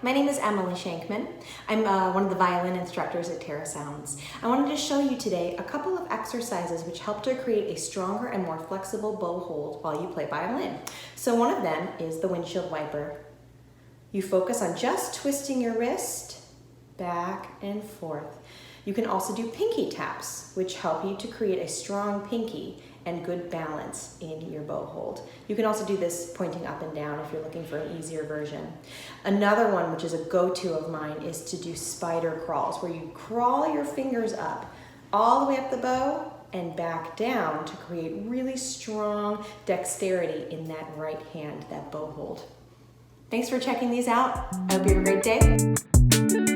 my name is Emily Shankman. I'm one of the violin instructors at Terra. I wanted to show you today a couple of exercises which help to create a stronger and more flexible bow hold while you play violin. So one of them is the windshield wiper. You focus on just twisting your wrist back and forth. You can also do pinky taps, which help you to create a strong pinky and good balance in your bow hold. You can also do this pointing up and down if you're looking for an easier version. Another one, which is a go-to of mine, is to do spider crawls, where you crawl your fingers up all the way up the bow and back down to create really strong dexterity in that right hand, that bow hold. Thanks for checking these out. I hope you have a great day.